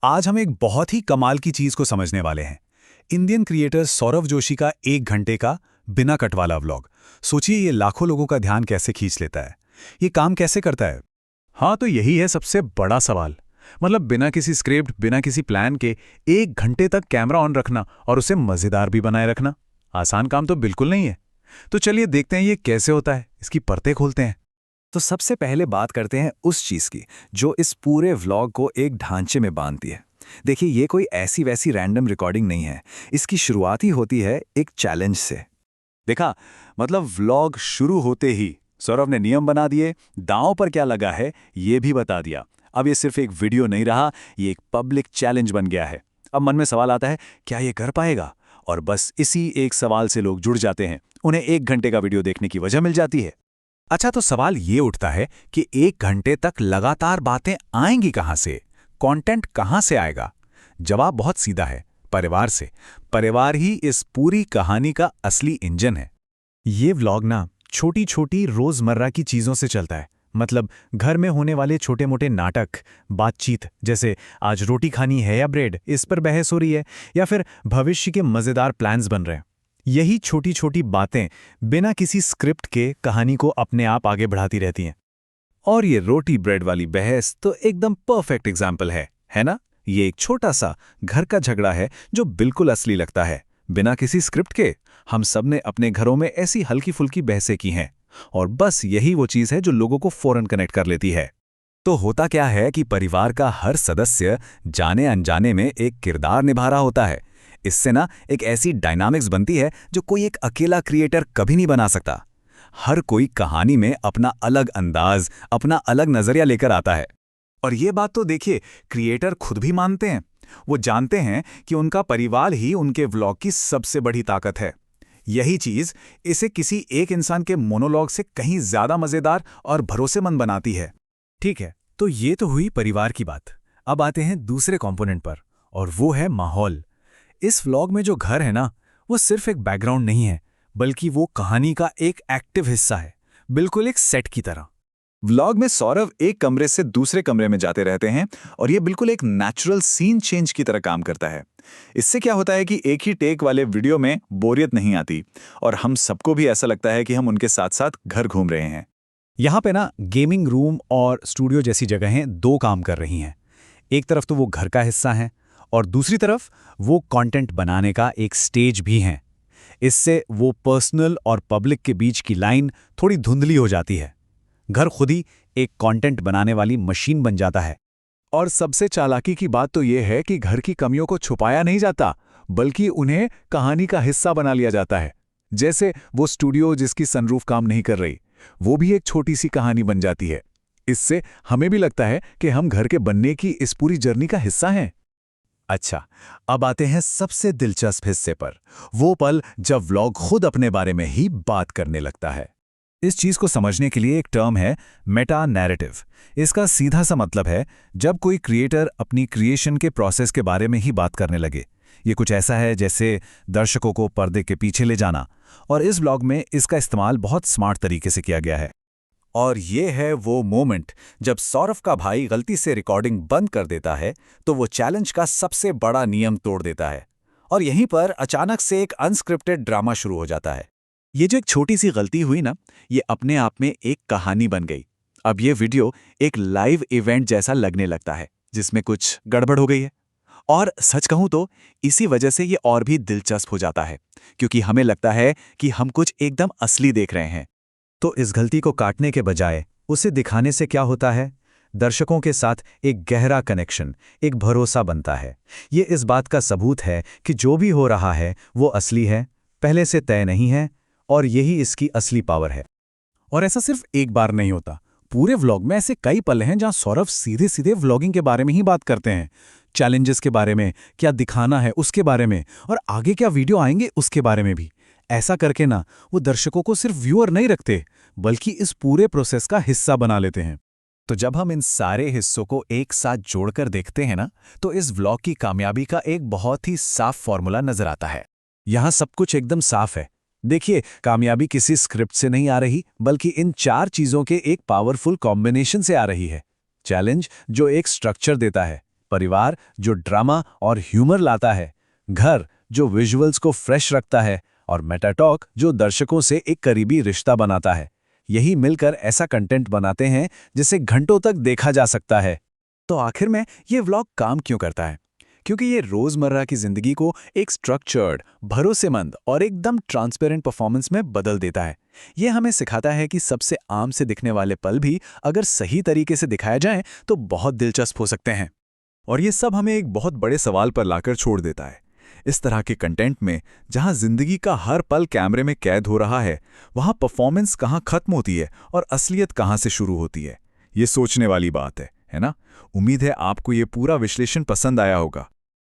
आज हम एक बहुत ही कमाल की चीज को समझने वाले हैं। इंडियन क्रिएटर सौरव जोशी का 1 घंटे का बिना कट वाला व्लॉग। सोचिए ये लाखों लोगों का ध्यान कैसे खींच लेता है। ये काम कैसे करता है? हाँ, तो यही है सबसे बड़ा सवाल। मतलब बिना किसी स्क्रिप्ट, बिना किसी प्लान के 1 घंटे तक कैमरा ऑन रखना और उसे मजेदार भी बनाए रखना आसान काम तो बिल्कुल नहीं है। तो चलिए देखते हैं ये कैसे होता है, इसकी परतें खोलते हैं। तो सबसे पहले बात करते हैं उस चीज की जो इस पूरे व्लॉग को एक ढांचे में बांधती है। देखिए, ये कोई ऐसी वैसी रैंडम रिकॉर्डिंग नहीं है। इसकी शुरुआत ही होती है एक चैलेंज से। देखा, मतलब व्लॉग शुरू होते ही सौरव ने नियम बना दिए, दांव पर क्या लगा है ये भी बता दिया। अब ये सिर्फ एक वीडियो नहीं रहा, ये एक पब्लिक चैलेंज बन गया है। अब मन में सवाल आता है, क्या ये कर पाएगा? और बस इसी एक सवाल से लोग जुड़ जाते हैं, उन्हें 1 घंटे का वीडियो देखने की वजह मिल जाती है। अच्छा, तो सवाल ये उठता है कि 1 घंटे तक लगातार बातें आएंगी कहां से? कंटेंट कहां से आएगा? जवाब बहुत सीधा है, परिवार से। परिवार ही इस पूरी कहानी का असली इंजन है। ये व्लॉग ना छोटी छोटी रोजमर्रा की चीजों से चलता है। मतलब घर में होने वाले छोटे मोटे नाटक, बातचीत, जैसे आज रोटी खानी है या ब्रेड, इस पर बहस हो रही है, या फिर भविष्य के मजेदार प्लान्स बन रहे हैं। यही छोटी छोटी बातें बिना किसी स्क्रिप्ट के कहानी को अपने आप आगे बढ़ाती रहती हैं। और ये रोटी ब्रेड वाली बहस तो एकदम परफेक्ट एग्जाम्पल है ना? ये एक छोटा सा घर का झगड़ा है जो बिल्कुल असली लगता है, बिना किसी स्क्रिप्ट के। हम सब ने अपने घरों में ऐसी हल्की फुल्की बहसें की हैं, और बस यही वो चीज है जो लोगों को फौरन कनेक्ट कर लेती है। तो होता क्या है कि परिवार का हर सदस्य जाने अनजाने में एक किरदार निभा रहा होता है। इससे ना एक ऐसी डायनामिक्स बनती है जो कोई एक अकेला क्रिएटर कभी नहीं बना सकता। हर कोई कहानी में अपना अलग अंदाज, अपना अलग नजरिया लेकर आता है। और ये बात तो देखिए, क्रिएटर खुद भी मानते हैं। वो जानते हैं कि उनका परिवार ही उनके व्लॉग की सबसे बड़ी ताकत है। यही चीज इसे किसी एक इंसान के मोनोलॉग से कहीं ज्यादा मजेदार और भरोसेमंद बनाती है। ठीक है, तो ये तो हुई परिवार की बात। अब आते हैं दूसरे कंपोनेंट पर, और वो है माहौल। इस व्लॉग में जो घर है ना, वो सिर्फ एक बैकग्राउंड नहीं है, बल्कि वो कहानी का एक एक्टिव हिस्सा है, बिल्कुल एक सेट की तरह। व्लॉग में सौरव एक कमरे से दूसरे कमरे में जाते रहते हैं, और ये बिल्कुल एक नेचुरल सीन चेंज की तरह काम करता है। इससे क्या होता है कि एक ही टेक वाले वीडियो में बोरियत नहीं आती, और हम सबको भी ऐसा लगता है कि हम उनके साथ साथ घर घूम रहे हैं। यहाँ पे ना गेमिंग रूम और स्टूडियो जैसी जगहें दो काम कर रही हैं। एक तरफ तो वो घर का हिस्सा है, और दूसरी तरफ वो कंटेंट बनाने का एक स्टेज भी है। इससे वो पर्सनल और पब्लिक के बीच की लाइन थोड़ी धुंधली हो जाती है। घर खुद ही एक कंटेंट बनाने वाली मशीन बन जाता है। और सबसे चालाकी की बात तो यह है कि घर की कमियों को छुपाया नहीं जाता, बल्कि उन्हें कहानी का हिस्सा बना लिया जाता है। जैसे वो स्टूडियो जिसकी सनरूफ काम नहीं कर रही, वो भी एक छोटी सी कहानी बन जाती है। इससे हमें भी लगता है कि हम घर के बनने की इस पूरी जर्नी का हिस्सा हैं। अच्छा, अब आते हैं सबसे दिलचस्प हिस्से पर, वो पल जब व्लॉग खुद अपने बारे में ही बात करने लगता है। इस चीज को समझने के लिए एक टर्म है मेटा नैरेटिव। इसका सीधा सा मतलब है जब कोई क्रिएटर अपनी क्रिएशन के प्रोसेस के बारे में ही बात करने लगे। ये कुछ ऐसा है जैसे दर्शकों को पर्दे के पीछे ले जाना, और इस व्लॉग में इसका इस्तेमाल बहुत स्मार्ट तरीके से किया गया है। और ये है वो मोमेंट जब सौरव का भाई गलती से रिकॉर्डिंग बंद कर देता है, तो वो चैलेंज का सबसे बड़ा नियम तोड़ देता है, और यहीं पर अचानक से एक अनस्क्रिप्टेड ड्रामा शुरू हो जाता है। ये जो एक छोटी सी गलती हुई ना, ये अपने आप में एक कहानी बन गई। अब ये वीडियो एक लाइव इवेंट जैसा लगने लगता है जिसमें कुछ गड़बड़ हो गई है। और सच कहूं तो इसी वजह से ये और भी दिलचस्प हो जाता है, क्योंकि हमें लगता है कि हम कुछ एकदम असली देख रहे हैं। तो इस गलती को काटने के बजाय उसे दिखाने से क्या होता है? दर्शकों के साथ एक गहरा कनेक्शन, एक भरोसा बनता है। ये इस बात का सबूत है कि जो भी हो रहा है वो असली है, पहले से तय नहीं है, और यही इसकी असली पावर है। और ऐसा सिर्फ एक बार नहीं होता। पूरे व्लॉग में ऐसे कई पल हैं जहां सौरव सीधे सीधे व्लॉगिंग के बारे में ही बात करते हैं। चैलेंजेस के बारे में, क्या दिखाना है उसके बारे में, और आगे क्या वीडियो आएंगे उसके बारे में भी। ऐसा करके ना वो दर्शकों को सिर्फ व्यूअर नहीं रखते, बल्कि इस पूरे प्रोसेस का हिस्सा बना लेते हैं। तो जब हम इन सारे हिस्सों को एक साथ जोड़कर देखते हैं ना, तो इस व्लॉग की कामयाबी का एक बहुत ही साफ फॉर्मूला नजर आता है। यहाँ सब कुछ एकदम साफ है। देखिए, कामयाबी किसी स्क्रिप्ट से नहीं आ रही, बल्कि इन 4 चीजों के एक पावरफुल कॉम्बिनेशन से आ रही है। चैलेंज जो एक स्ट्रक्चर देता है, परिवार जो ड्रामा और ह्यूमर लाता है, घर जो विजुअल्स को फ्रेश रखता है, और मेटाटॉक जो दर्शकों से एक करीबी रिश्ता बनाता है। यही मिलकर ऐसा कंटेंट बनाते हैं जिसे घंटों तक देखा जा सकता है। तो आखिर में ये व्लॉग काम क्यों करता है? क्योंकि ये रोजमर्रा की जिंदगी को एक स्ट्रक्चर्ड, भरोसेमंद और एकदम ट्रांसपेरेंट परफॉर्मेंस में बदल देता है। ये हमें सिखाता है कि सबसे आम से दिखने वाले पल भी अगर सही तरीके से दिखाए जाएं तो बहुत दिलचस्प हो सकते हैं। और ये सब हमें एक बहुत बड़े सवाल पर लाकर छोड़ देता है। इस तरह के कंटेंट में जहां जिंदगी का हर पल कैमरे में कैद हो रहा है, वहां परफॉर्मेंस कहां खत्म होती है और असलियत कहां से शुरू होती है, ये सोचने वाली बात है ना? उम्मीद है आपको ये पूरा विश्लेषण पसंद आया होगा।